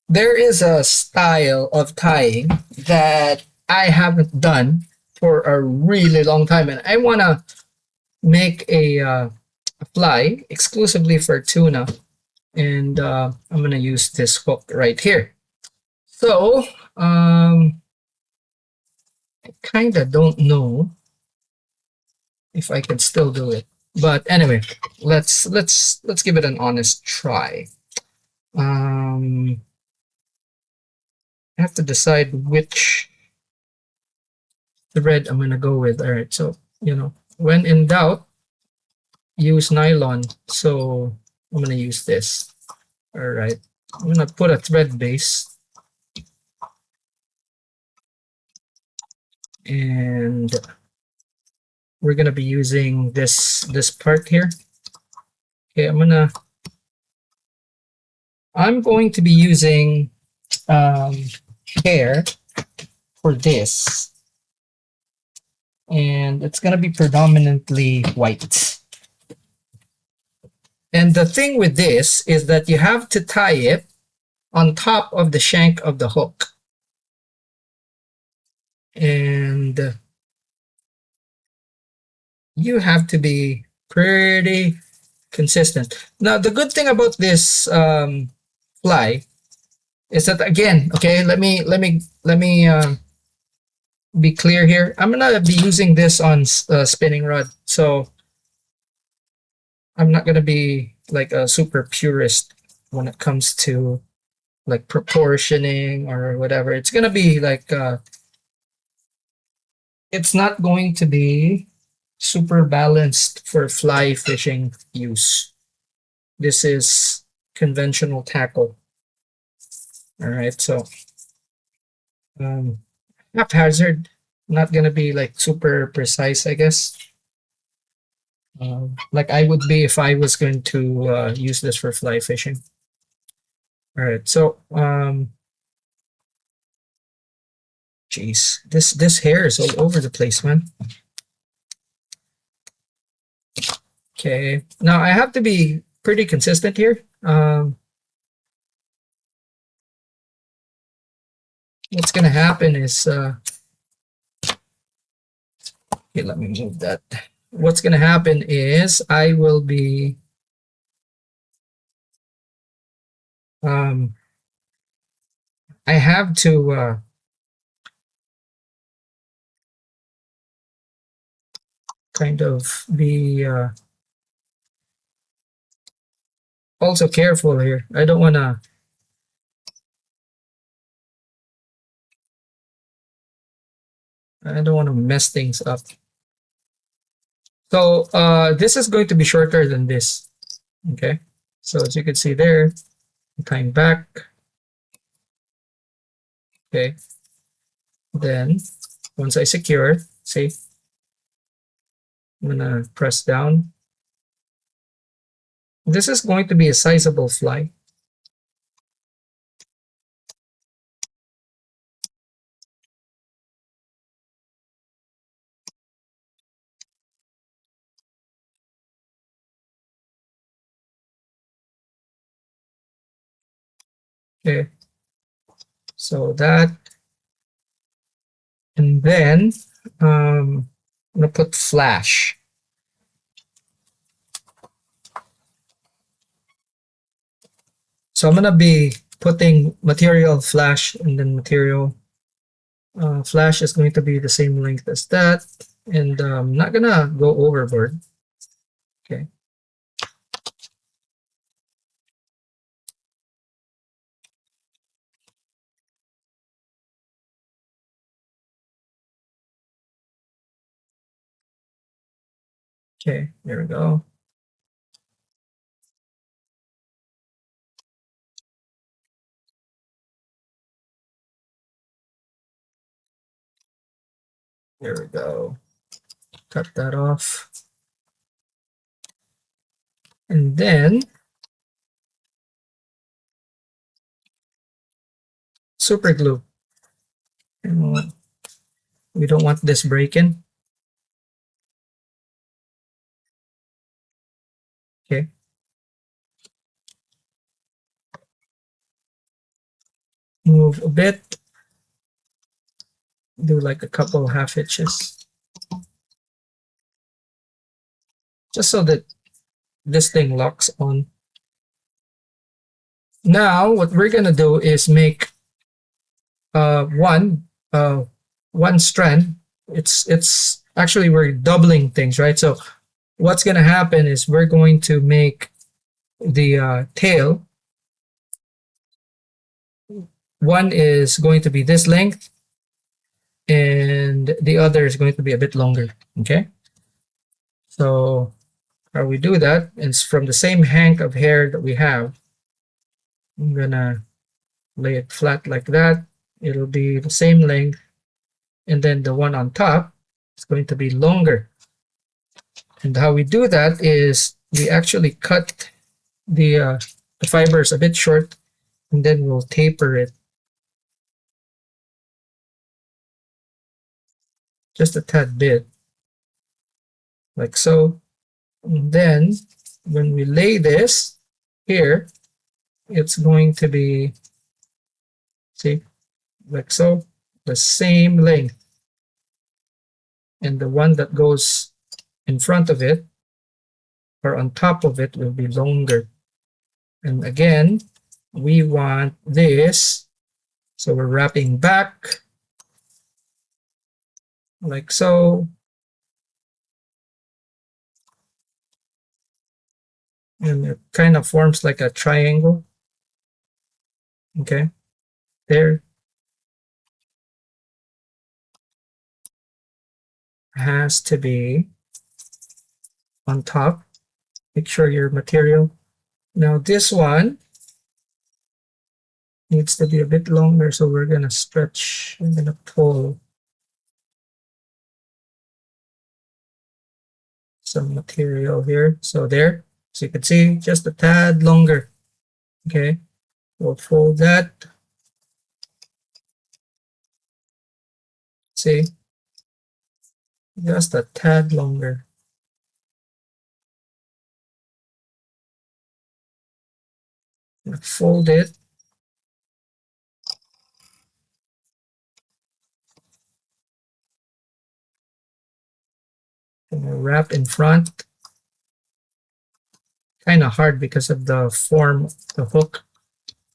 there is a style of tying that I haven't done for a really long time, and I want to make a fly exclusively for tuna, and I'm gonna use this hook right here. So I kind of don't know if I can still do it, but anyway, let's give it an honest try. Um, I have to decide which thread I'm gonna go with. All right, so when in doubt, use nylon. So I'm gonna use this. All right, I'm gonna put a thread base, and we're gonna be using this part here. Okay, I'm going to be using hair for this, and it's gonna be predominantly white. And the thing with this is that you have to tie it on top of the shank of the hook. And you have to be pretty consistent. Now, the good thing about this fly is that, again, okay, let me be clear here. I'm gonna be using this on spinning rod, so I'm not gonna be like a super purist when it comes to like proportioning or whatever. It's gonna be like it's not going to be super balanced for fly fishing use. This is conventional tackle. All right, so um, haphazard, not gonna be like super precise, I guess. Like I would be if I was going to use this for fly fishing. All right, so geez, this hair is all over the place, man. Okay, now I have to be pretty consistent here. What's gonna happen is, okay, let me move that. What's gonna happen is I will be I have to kind of be also careful here. I don't wanna mess things up. So this is going to be shorter than this. Okay. So as you can see there, tying back. Okay. Then once I secure, see, I'm gonna press down. This is going to be a sizable fly. Okay. So that, and then I'm gonna put flash. So I'm gonna be putting material flash, and then material flash is going to be the same length as that, and I'm not gonna go overboard. Okay. Okay, there we go. There we go. Cut that off. And then super glue. And we don't want this breaking. Okay. move a bit, do like a couple half hitches, just so that this thing locks on. Now what we're gonna do is make one strand. It's actually we're doubling things, right? So what's gonna happen is we're going to make the tail. One is going to be this length, and the other is going to be a bit longer. Okay. So how we do that is from the same hank of hair that we have. I'm gonna lay it flat like that. It'll be the same length, and then the one on top is going to be longer. And how we do that is we actually cut the fibers a bit short, and then we'll taper it just a tad bit, like so. And then when we lay this here, it's going to be, see, like so, the same length. And the one that goes in front of it or on top of it will be longer. And again, we want this, so we're wrapping back like so. And it kind of forms like a triangle. Okay, there. Has to be on top. Make sure your material. Now this one needs to be a bit longer, so we're gonna stretch. I'm gonna pull some material here. So there, so you can see just a tad longer. Okay, we'll fold that. See, just a tad longer. Fold it. And wrap in front. Kind of hard because of the form of the hook,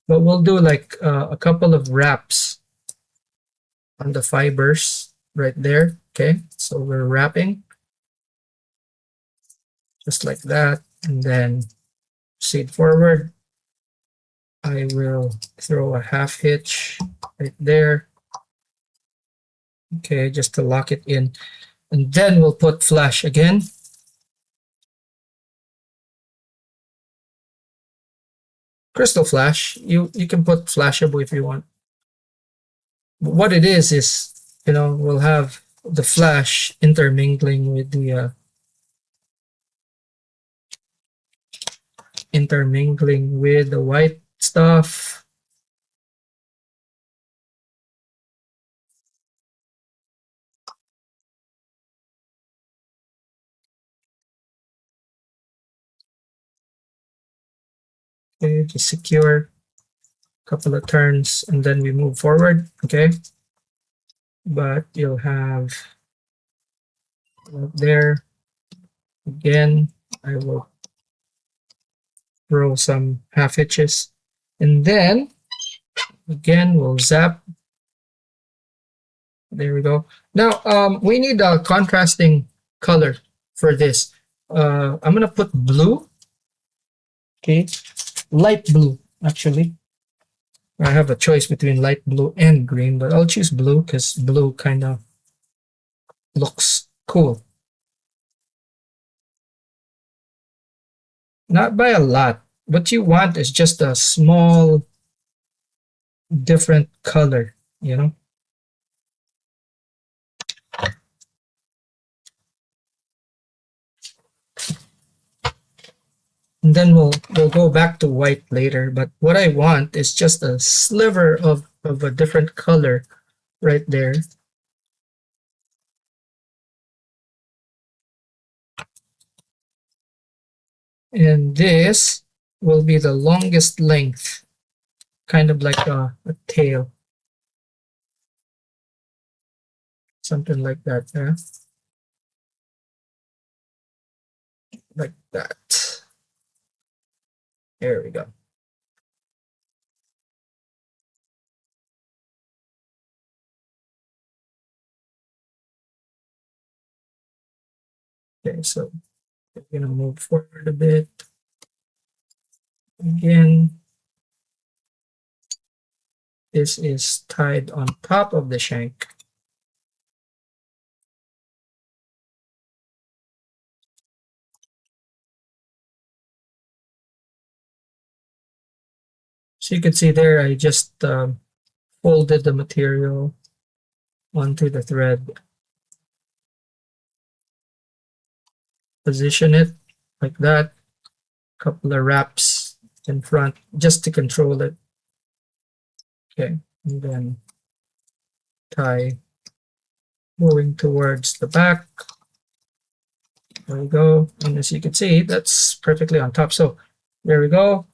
but we'll do like a couple of wraps on the fibers right there. Okay, so we're wrapping just like that, and then proceed forward. I will throw a half hitch right there. Okay, just to lock it in, and then we'll put flash again. Crystal flash. You can put flashable if you want. What it is, we'll have the flash intermingling with the white stuff. Okay, just secure a couple of turns and then we move forward. Okay, but you'll have there again. I will throw some half hitches, and then again we'll zap. There we go. Now we need a contrasting color for this. I'm gonna put blue. Okay, light blue actually. I have a choice between light blue and green, but I'll choose blue because blue kind of looks cool. Not by a lot. What you want is just a small different color, you know. And then we'll go back to white later, but what I want is just a sliver of a different color right there. And this will be the longest length kind of like a tail, something like that. Yeah, like that. There we go. Okay, so we're gonna move forward a bit. Again, this is tied on top of the shank. So you can see there, I just folded the material onto the thread, position it like that, couple of wraps in front just to control it. Okay, and then tie moving towards the back. There we go. And as you can see, that's perfectly on top. So there we go.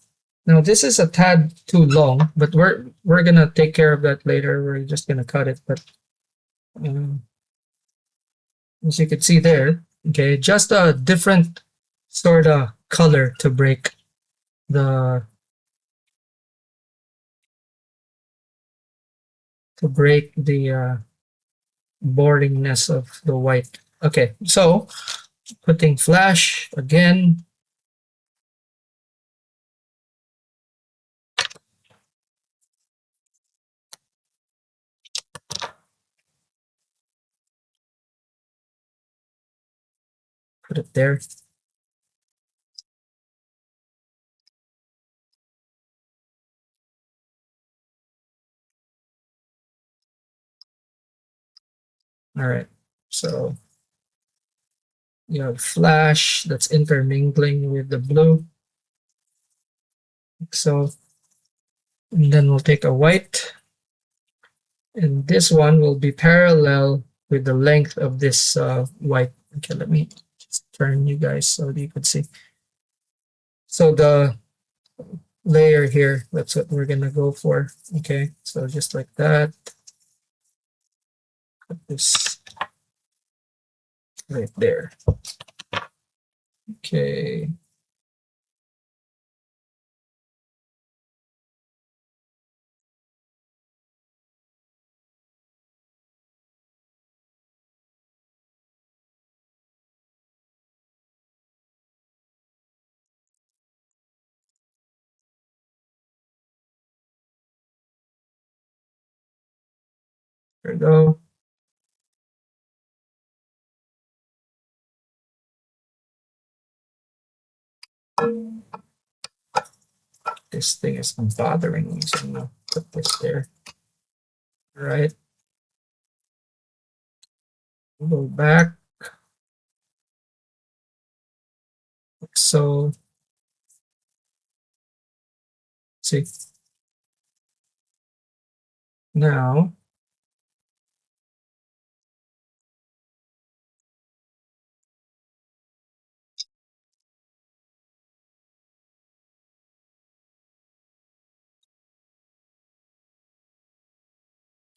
Now this is a tad too long, but we're gonna take care of that later. We're just gonna cut it. But um, as you can see there, okay, just a different sort of color to break the boringness of the white. Okay, so putting flash again. Put it there. All right, so you have flash that's intermingling with the blue. Like so, and then we'll take a white, and this one will be parallel with the length of this white. Okay, let me just turn you guys so that you can see. So the layer here, that's what we're gonna go for. Okay, so just like that. Put this right there. Okay. There we go. This thing is bothering me, so I'm gonna put this there. All right. Go back. So, see. Now,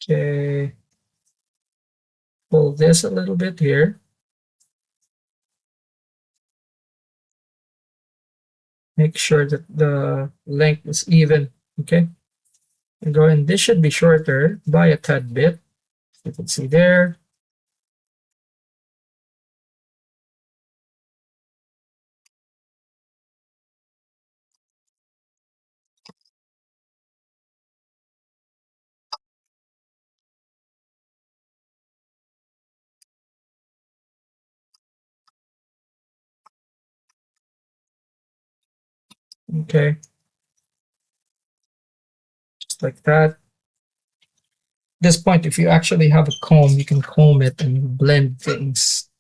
okay, pull this a little bit here. Make sure that the length is even, okay? And go, and this should be shorter by a tad bit. You can see there. Okay, just like that. At this point, if you actually have a comb, you can comb it and blend things.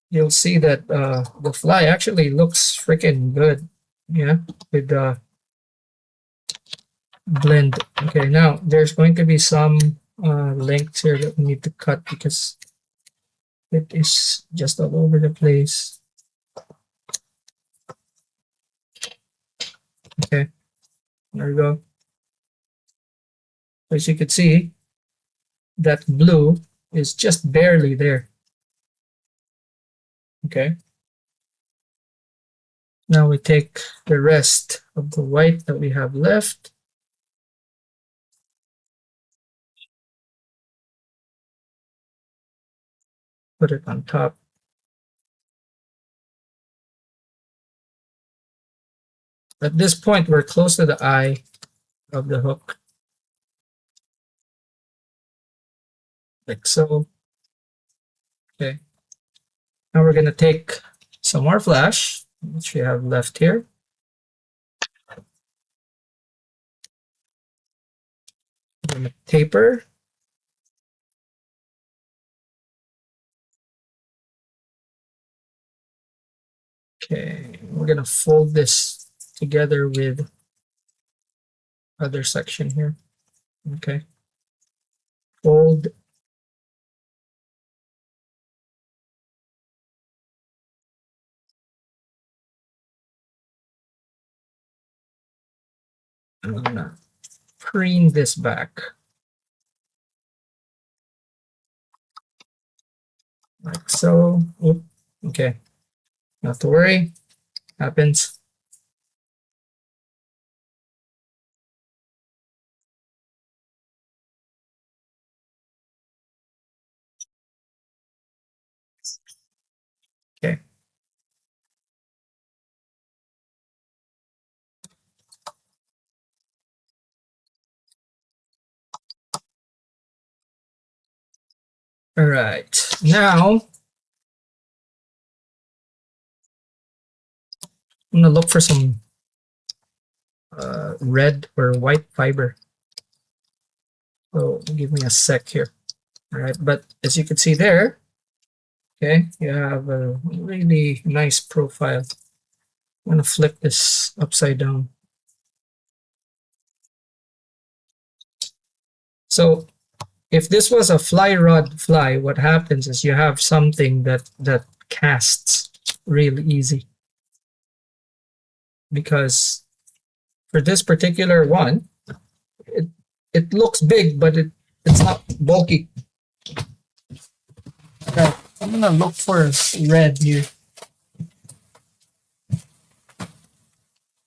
You'll see that the fly actually looks freaking good. Yeah, with the blend. Okay, now there's going to be some lengths here that we need to cut because it is just all over the place. There we go. As you can see, that blue is just barely there. Okay. Now we take the rest of the white that we have left. Put it on top. At this point, we're close to the eye of the hook. Like so. Okay. Now we're going to take some more flash, which we have left here. We're going to taper. Okay, we're going to fold this together with other section here. Okay. Fold. I'm going to preen this back. Like so. Oop. Okay. Not to worry. Happens. Okay. All right. Now I'm going to look for some red or white fiber. So give me a sec here. All right. But as you can see there, okay, you have a really nice profile. I'm going to flip this upside down. So if this was a fly rod fly, what happens is you have something that casts really easy. Because for this particular one, it looks big, but it's not bulky. Okay, I'm gonna look for red here.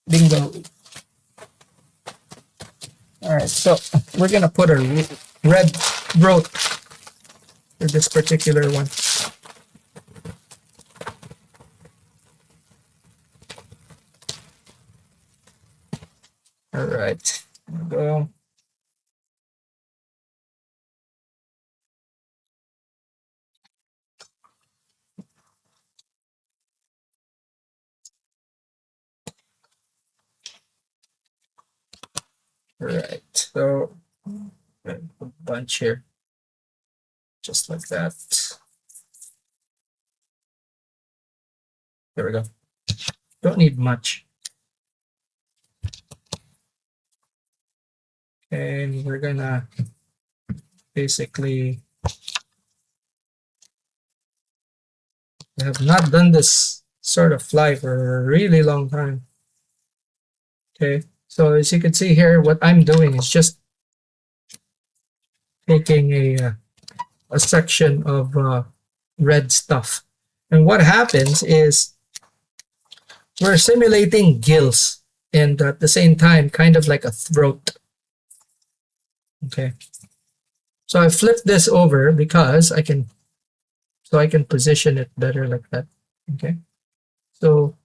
Bingo. All right, so we're gonna put a red throat for this particular one. All right, there we go. All right, so a bunch here, just like that. There we go. Don't need much. And we're gonna basically, I have not done this sort of fly for a really long time. Okay, so as you can see here, what I'm doing is just taking a section of red stuff. And what happens is we're simulating gills and at the same time kind of like a throat. Okay, so I flipped this over because I can position it better like that. Okay, so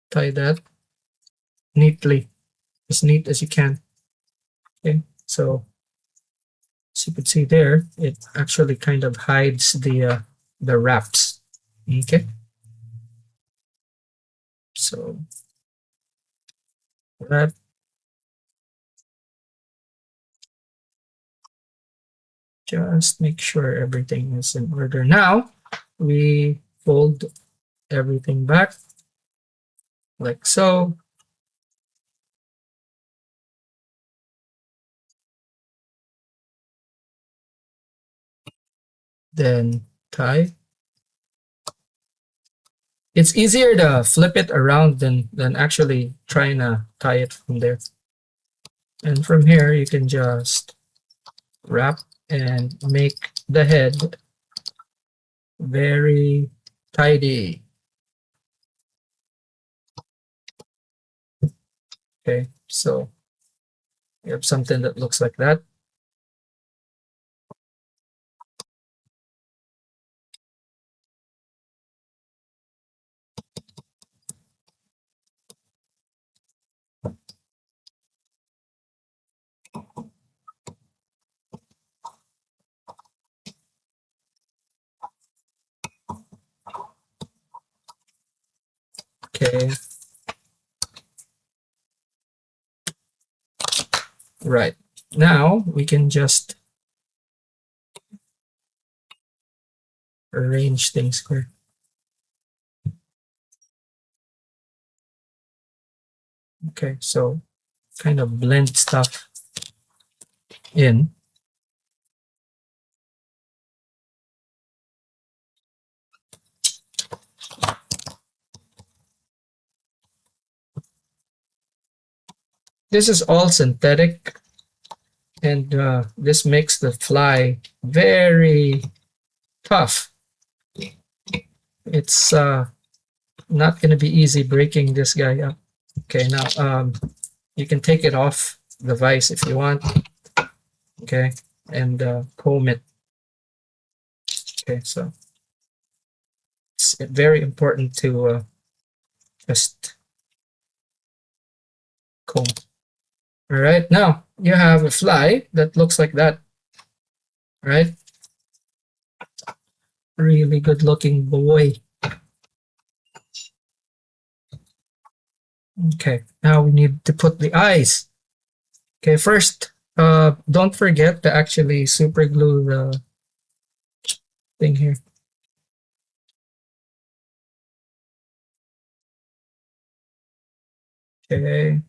tie that neatly, as neat as you can. Okay, so as you can see there, it actually kind of hides the wraps. Okay, so that, just make sure everything is in order. Now we fold everything back like so. Then tie It's easier to flip it around than actually trying to tie it from there. And from here, you can just wrap and make the head very tidy. Okay, so you have something that looks like that. Okay. Right. Now we can just arrange things here. Okay, so kind of blend stuff in. This is all synthetic, and this makes the fly very tough. It's not going to be easy breaking this guy up. Okay, now you can take it off the vise if you want. Okay, and comb it. Okay, so it's very important to just comb. All right, now you have a fly that looks like that. All right, really good looking boy. Okay, now we need to put the eyes. Okay, first, don't forget to actually super glue the thing here. Okay.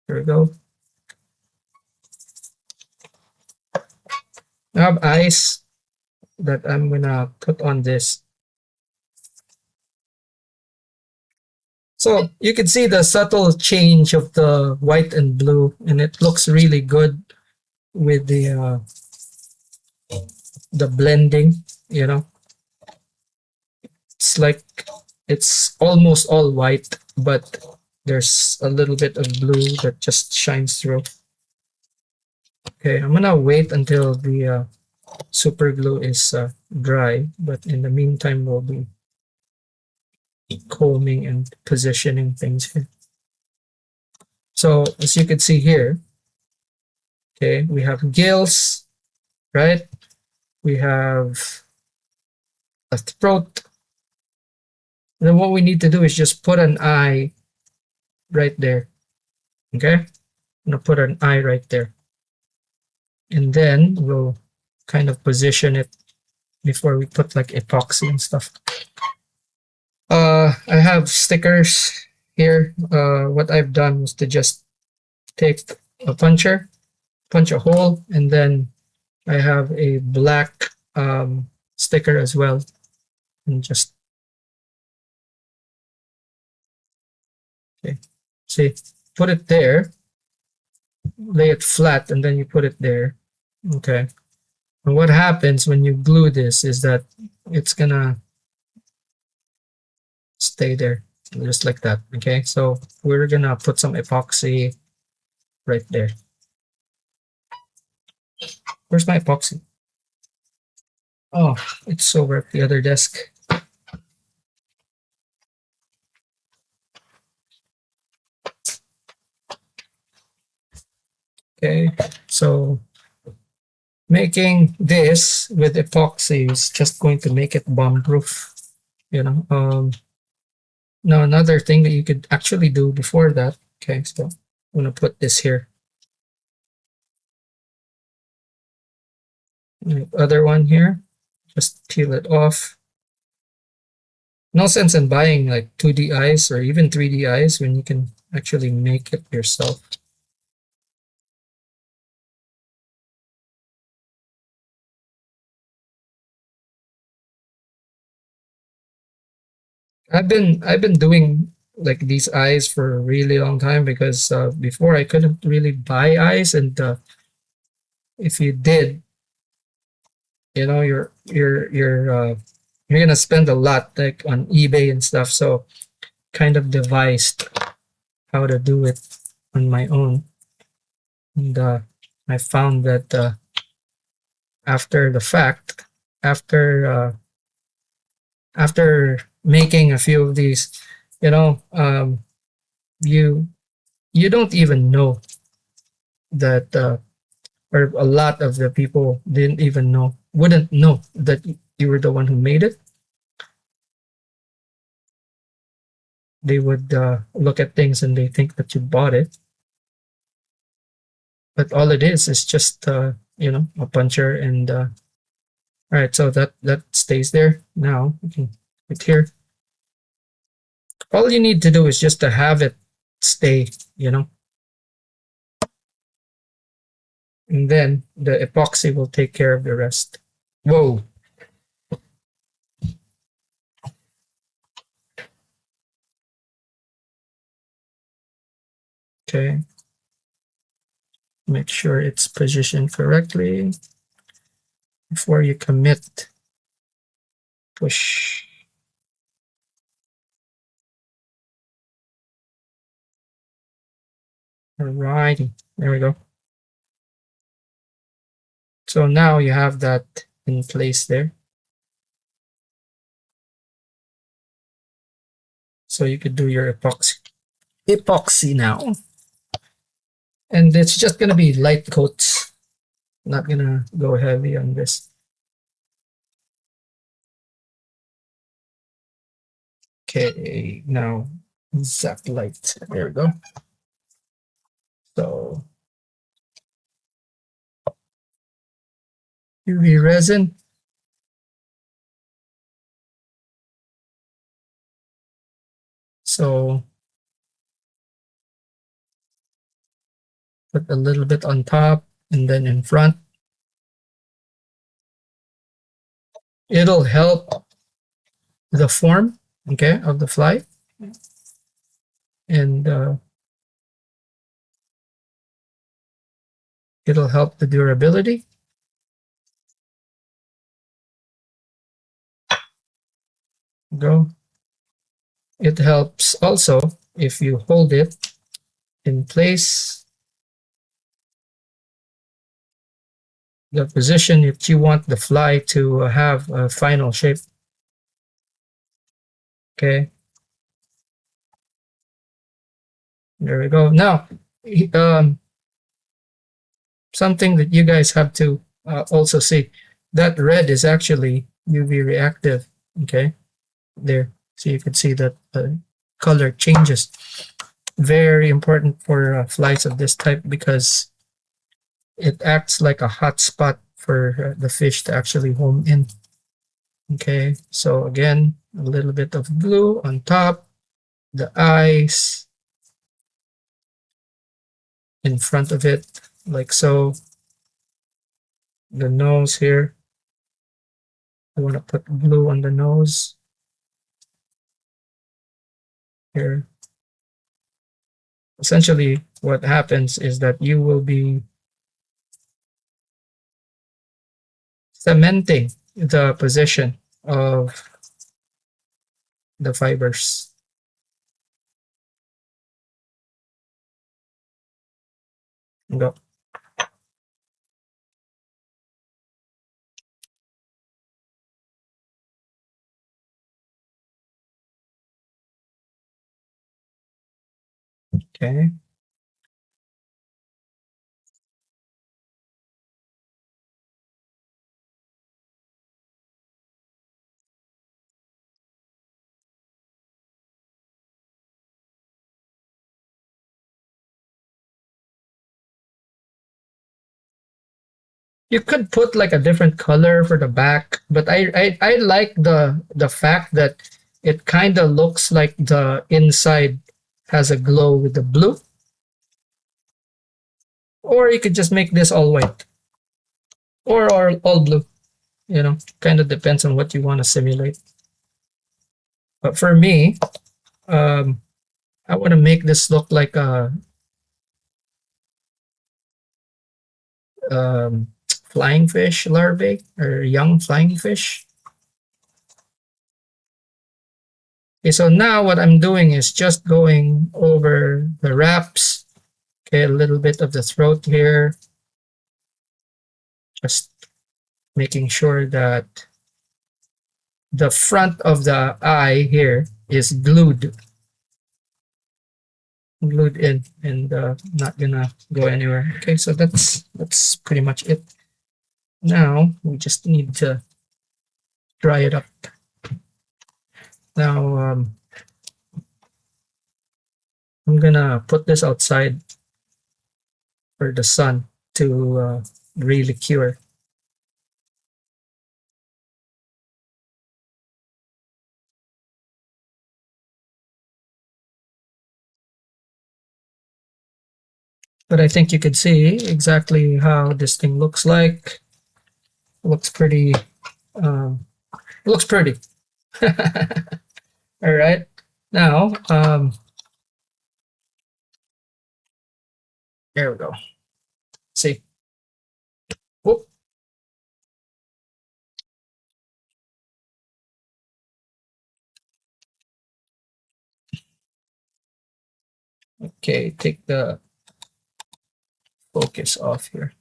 Here we go. I have eyes that I'm gonna put on this. So you can see the subtle change of the white and blue, and it looks really good with the blending, you know. It's like it's almost all white, but there's a little bit of blue that just shines through. Okay, I'm gonna wait until the super glue is dry, but in the meantime we'll be combing and positioning things here. So as you can see here, okay, we have gills, right? We have a throat. And then what we need to do is just put an eye right there. Okay, I'm gonna put an eye right there, and then we'll kind of position it before we put like epoxy and stuff. I have stickers here. What I've done was to just take a puncher, punch a hole, and then I have a black sticker as well, and just okay, see, put it there, lay it flat, and then you put it there. Okay, and what happens when you glue this is that it's gonna stay there just like that. Okay, so we're gonna put some epoxy right there. Where's my epoxy? Oh, it's over at the other desk. Okay, so making this with epoxy is just going to make it bomb proof, you know. Now another thing that you could actually do before that, okay, so I'm gonna put this here. The other one here, just peel it off. No sense in buying like 2D eyes or even 3D eyes when you can actually make it yourself. I've been doing like these eyes for a really long time because before I couldn't really buy eyes, and if you did, you're gonna spend a lot like on eBay and stuff. So kind of devised how to do it on my own, and I found that after the fact, after after making a few of these, you know, you you don't even know that, or a lot of the people didn't even know, wouldn't know that you were the one who made it. They would look at things and they think that you bought it, but all it is just a puncher, and all right, so that stays there. Now we can click here. All you need to do is just to have it stay, and then the epoxy will take care of the rest. Whoa. Okay. Make sure it's positioned correctly before you commit. Push. Alrighty, there we go. So now you have that in place there. So you could do your epoxy now. And it's just gonna be light coats. Not gonna go heavy on this. Okay, now exact light. There we go. So UV resin. So put a little bit on top and then in front. It'll help the form, okay, of the fly, and it'll help the durability. Go. It helps also if you hold it in place, the position that you want the fly to have a final shape. Okay. There we go. Now, something that you guys have to also see, that red is actually UV reactive. Okay. There. So you can see that the color changes. Very important for flies of this type because it acts like a hot spot for the fish to actually home in. Okay, so again, a little bit of glue on top, the eyes in front of it, like so. The nose here, I want to put glue on the nose here. Essentially, what happens is that you will be cementing the position of the fibers. Go. Okay. You could put like a different color for the back, but I like the fact that it kind of looks like the inside has a glow with the blue. Or you could just make this all white, or all blue. Kind of depends on what you want to simulate. But for me, I want to make this look like a flying fish larvae or young flying fish. Okay, so now what I'm doing is just going over the wraps. Okay, a little bit of the throat here. Just making sure that the front of the eye here is glued in and not gonna go anywhere. Okay, so that's pretty much it. Now we just need to dry it up. Now I'm gonna put this outside for the sun to really cure. But I think you could see exactly how this thing looks like. It looks pretty. Looks pretty. All right. Now, there we go. See. Whoop. Okay, take the focus off here.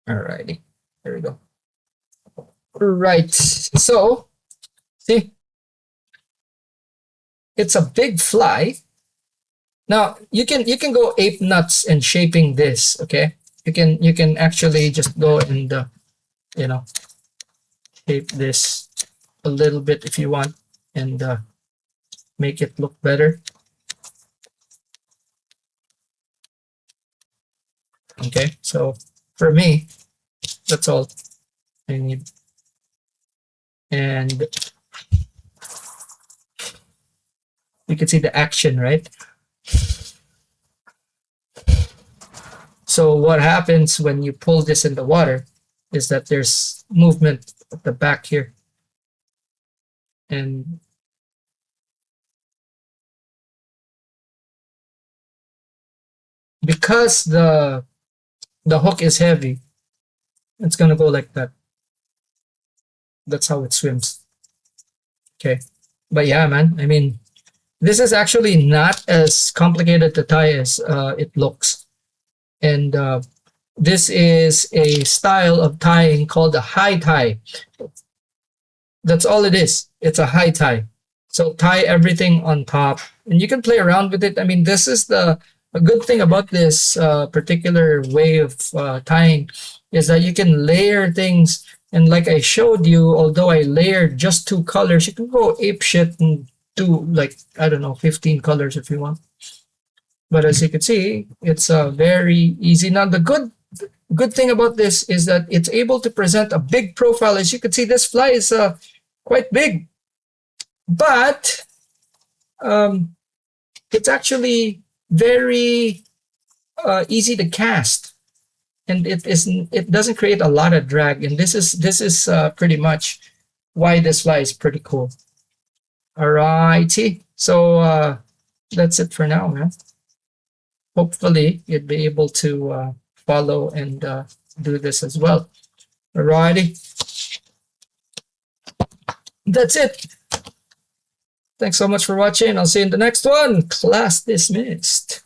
Alrighty, there we go. Right, so see, it's a big fly. Now you can go ape nuts in shaping this. Okay, you can actually just go and you know, shape this a little bit if you want and make it look better. Okay, so for me, that's all I need. And you can see the action, right? So what happens when you pull this in the water is that there's movement at the back here. And because the hook is heavy, it's gonna go like that. That's how it swims. Okay, but yeah, man, I mean, this is actually not as complicated to tie as it looks. And this is a style of tying called a high tie. That's all it is. It's a high tie. So tie everything on top, and you can play around with it. I mean, this is a good thing about this particular way of tying is that you can layer things. And like I showed you, although I layered just 2 colors, you can go ape shit and do like, I don't know, 15 colors if you want. But as you can see, it's very easy. Now, the good thing about this is that it's able to present a big profile. As you can see, this fly is quite big, but it's actually very easy to cast, and it doesn't create a lot of drag. And this is pretty much why this fly is pretty cool. Alrighty, so that's it for now, man. Hopefully you'd be able to follow and do this as well. Alrighty, that's it. Thanks so much for watching. I'll see you in the next one. Class dismissed.